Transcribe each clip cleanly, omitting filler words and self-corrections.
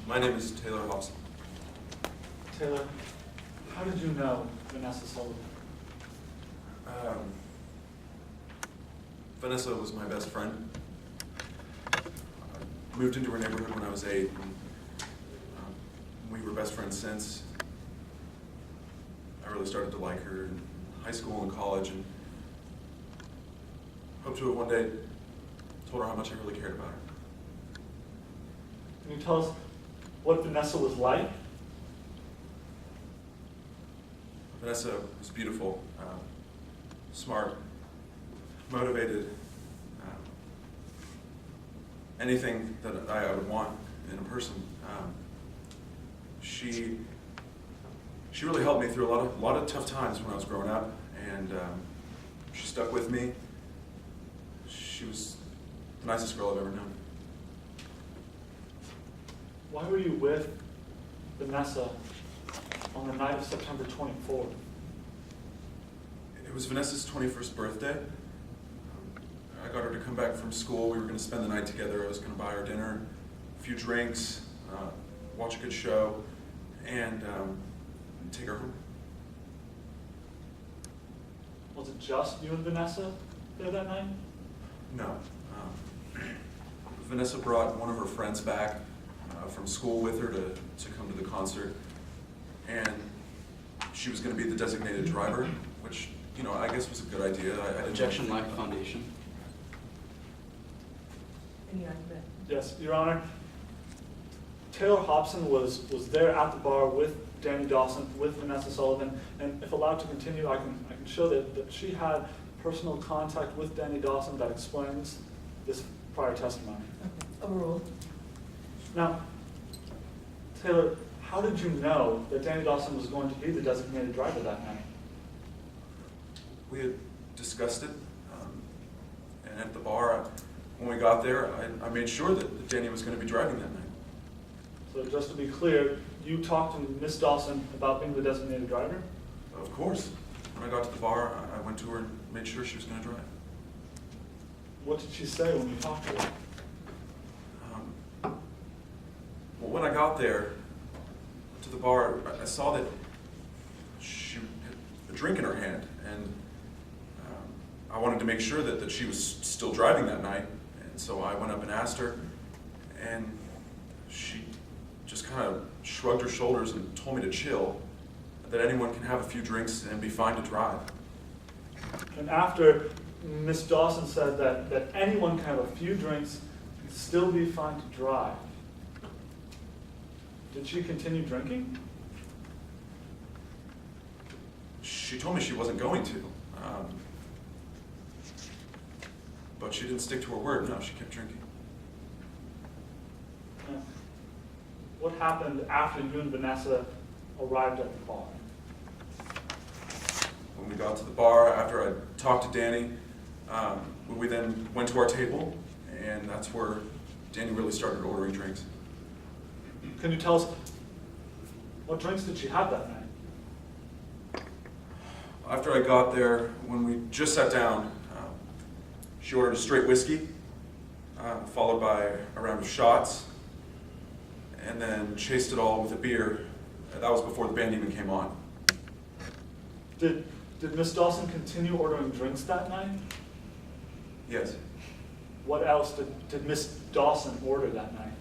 My name is Taylor Hopson. Taylor, how did you know Vanessa Sullivan? Vanessa was my best friend. I moved into her neighborhood when I was 8, and we were best friends since. I really started to like her in high school and college, and hope to have one day told her how much I really cared about her. Can you tell us what Vanessa was like? Vanessa was beautiful, smart, motivated, anything that I would want in a person. She really helped me through a lot of tough times when I was growing up, and she stuck with me. She was the nicest girl I've ever known. Why were you with Vanessa on the night of September 24th? It was Vanessa's 21st birthday. I got her to come back from school. We were going to spend the night together. I was going to buy her dinner, a few drinks, watch a good show, and take her home. Was it just you and Vanessa there that night? No. Vanessa brought one of her friends back from school with her to come to the concert, and she was going to be the designated driver, which, I guess was a good idea. Objection, lack of foundation. Any argument? Yes, Your Honor. Taylor Hopson was there at the bar with Danny Dawson, with Vanessa Sullivan, and if allowed to continue, I can show that she had personal contact with Danny Dawson that explains this prior testimony. Okay, overruled. Now, Taylor, how did you know that Danny Dawson was going to be the designated driver that night? We had discussed it, and at the bar, when we got there, I made sure that Danny was going to be driving that night. So just to be clear, you talked to Miss Dawson about being the designated driver? Of course. When I got to the bar, I went to her and made sure she was going to drive. What did she say when you talked to her? Well, when I got there to the bar, I saw that she had a drink in her hand, and I wanted to make sure that she was still driving that night, and so I went up and asked her, and she just kind of shrugged her shoulders and told me to chill, that anyone can have a few drinks and be fine to drive. And after Miss Dawson said that anyone can have a few drinks and still be fine to drive, did she continue drinking? She told me she wasn't going to, but she didn't stick to her word. No, she kept drinking. What happened after you and Vanessa arrived at the bar? When we got to the bar, after I talked to Danny, we then went to our table, and that's where Danny really started ordering drinks. Can you tell us, what drinks did she have that night? After I got there, when we just sat down, she ordered a straight whiskey, followed by a round of shots, and then chased it all with a beer. That was before the band even came on. Did Miss Dawson continue ordering drinks that night? Yes. What else did Miss Dawson order that night?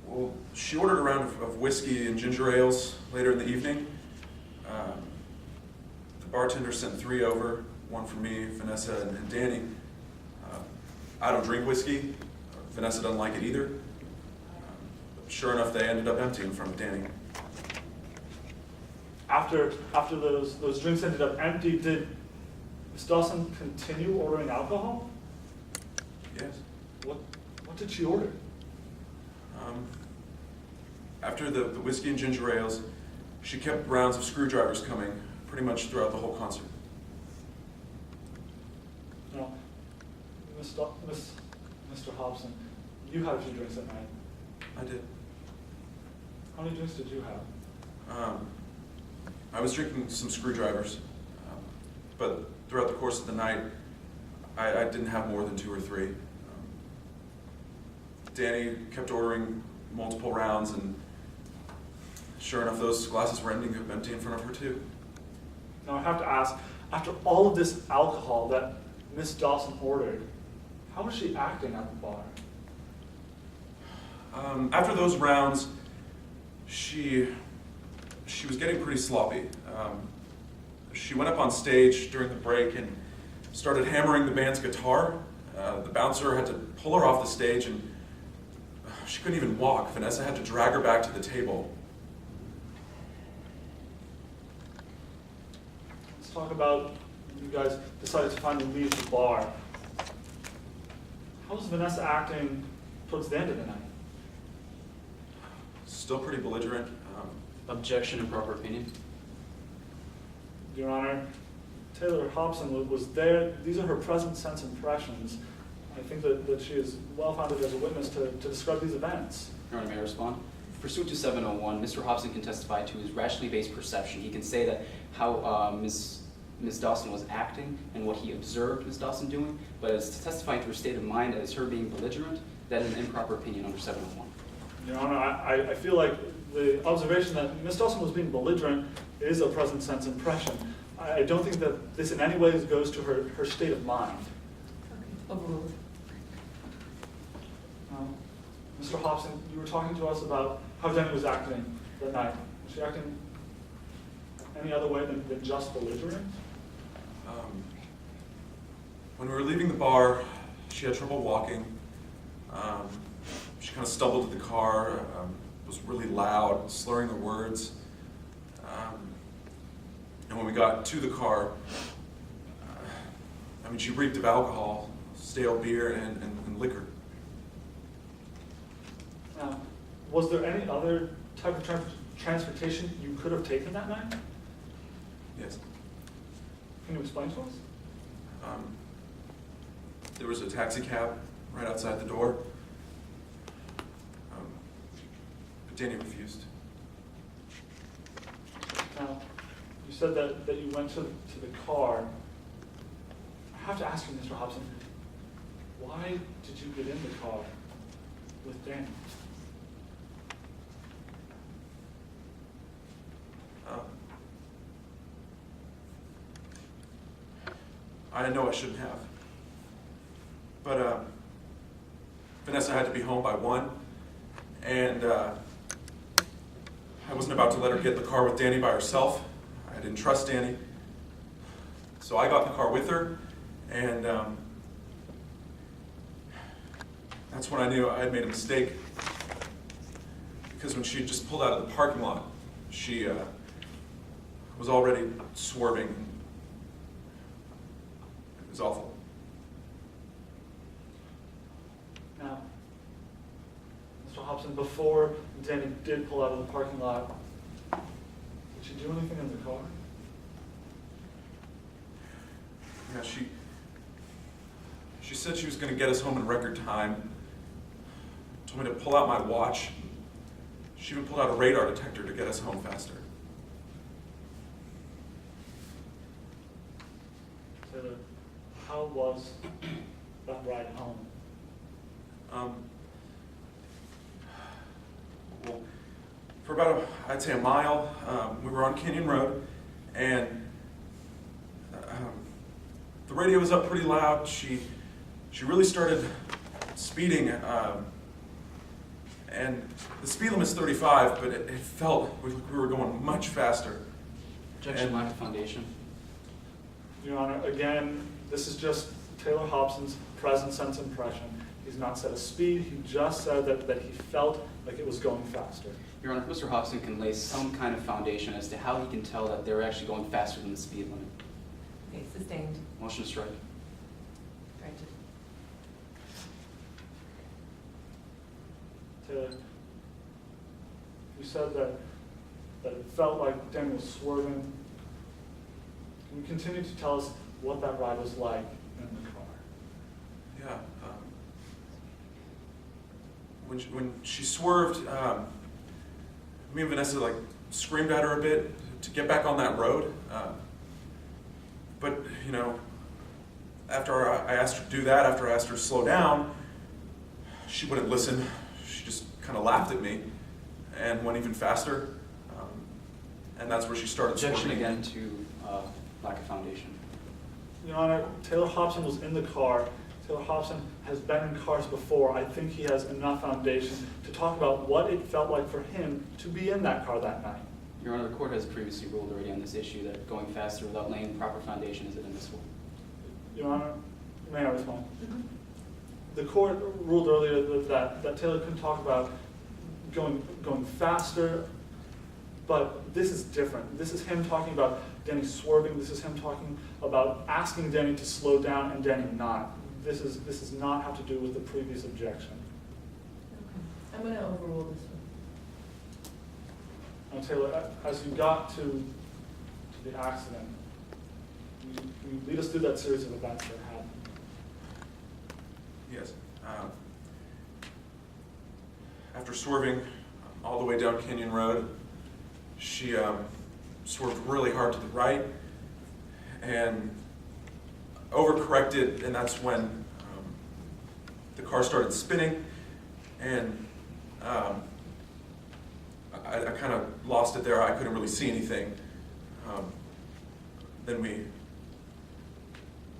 Well, she ordered a round of whiskey and ginger ales later in the evening. The bartender sent 3 over, 1 for me, Vanessa, and Danny. I don't drink whiskey. Vanessa doesn't like it either. Sure enough, they ended up empty in front of Danny. After those drinks ended up empty, did Miss Dawson continue ordering alcohol? Yes. What did she order? After the whiskey and ginger ales, she kept rounds of screwdrivers coming pretty much throughout the whole concert. No. Mr. Hopson, you had a few drinks that night. I did. How many drinks did you have? I was drinking some screwdrivers, but throughout the course of the night, I didn't have more than 2 or 3. Danny kept ordering multiple rounds, and sure enough, those glasses were ending up empty in front of her too. Now I have to ask, after all of this alcohol that Miss Dawson ordered, how was she acting at the bar? After those rounds, she was getting pretty sloppy. She went up on stage during the break and started hammering the band's guitar. The bouncer had to pull her off the stage, and she couldn't even walk. Vanessa had to drag her back to the table. Let's talk about when you guys decided to finally leave the bar. How was Vanessa acting towards the end of the night? Still pretty belligerent. Objection, improper opinion. Your Honor, Taylor Hopson was there. These are her present sense impressions. I think that she is well-founded as a witness to describe these events. Your Honor, may I respond? Pursuant to 701, Mr. Hopson can testify to his rationally based perception. He can say that how Ms. Dawson was acting and what he observed Ms. Dawson doing, but as to testifying to her state of mind as her being belligerent, that is an improper opinion under 701. Your Honor, I feel like the observation that Ms. Dawson was being belligerent is a present sense impression. I don't think that this in any way goes to her state of mind. Okay, overruled. Mr. Hopson, you were talking to us about how Denny was acting that night. Was she acting any other way than just belligerent? When we were leaving the bar, she had trouble walking. She kind of stumbled to the car, was really loud, slurring the words. And when we got to the car, she reeked of alcohol, stale beer, and liquor. Now, was there any other type of transportation you could have taken that night? Yes. Can you explain to us? There was a taxi cab right outside the door. But Danny refused. Now, you said that you went to the car. I have to ask you, Mr. Hopson, why did you get in the car with Danny? I know I shouldn't have. But Vanessa had to be home by 1, and I wasn't about to let her get in the car with Danny by herself. I didn't trust Danny. So I got in the car with her, and that's when I knew I had made a mistake. Because when she had just pulled out of the parking lot, she was already swerving. It was awful. Now, Mr. Hopson, before Danny did pull out of the parking lot, did she do anything in the car? Yeah, she said she was going to get us home in record time. Told me to pull out my watch. She even pulled out a radar detector to get us home faster. Taylor, how was that ride home? Well, for about, I'd say a mile, we were on Canyon Road, and the radio was up pretty loud. She really started speeding, and the speed limit's 35, but it felt like we were going much faster. Objection, lack of foundation. Your Honor, again, this is just Taylor Hopson's present sense impression. He's not said a speed, he just said that he felt like it was going faster. Your Honor, Mr. Hopson can lay some kind of foundation as to how he can tell that they're actually going faster than the speed limit. Okay, sustained. Motion to strike. Granted. Taylor, you said that it felt like Danny was swerving. Can you continue to tell us what that ride was like in the car? Yeah. When she swerved, me and Vanessa screamed at her a bit to get back on that road. But after I asked her to do that, after I asked her to slow down, she wouldn't listen. She just kind of laughed at me and went even faster. And that's where she started Objection swerving. again to lack of foundation. Your Honor, Taylor Hopson was in the car. Taylor Hopson has been in cars before. I think he has enough foundation to talk about what it felt like for him to be in that car that night. Your Honor, the court has previously ruled already on this issue that going faster without laying proper foundation is inadmissible. Your Honor, may I respond? Mhm. The court ruled earlier that Taylor couldn't talk about going faster, but this is different. This is him talking about Denny swerving. This is him talking about asking Denny to slow down and Denny not. This does not have to do with the previous objection. Okay. I'm gonna overrule this one. Now, Taylor, as you got to the accident, you lead us through that series of events that happened. Yes. After swerving all the way down Canyon Road, she swerved really hard to the right and overcorrected, and that's when the car started spinning, and I kind of lost it there. I couldn't really see anything.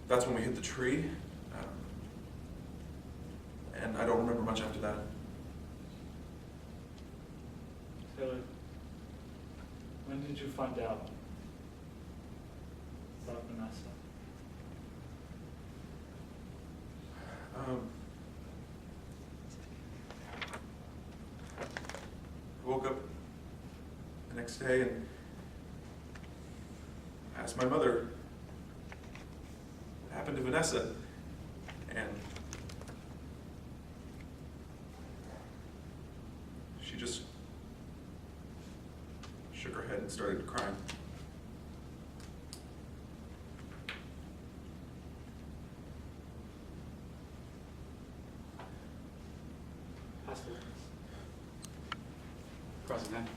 That's when we hit the tree, and I don't remember much after that. Taylor, when did you find out about Vanessa? I woke up the next day and asked my mother what happened to Vanessa, and she just shook her head and started crying. Pass the witness. Cross examine.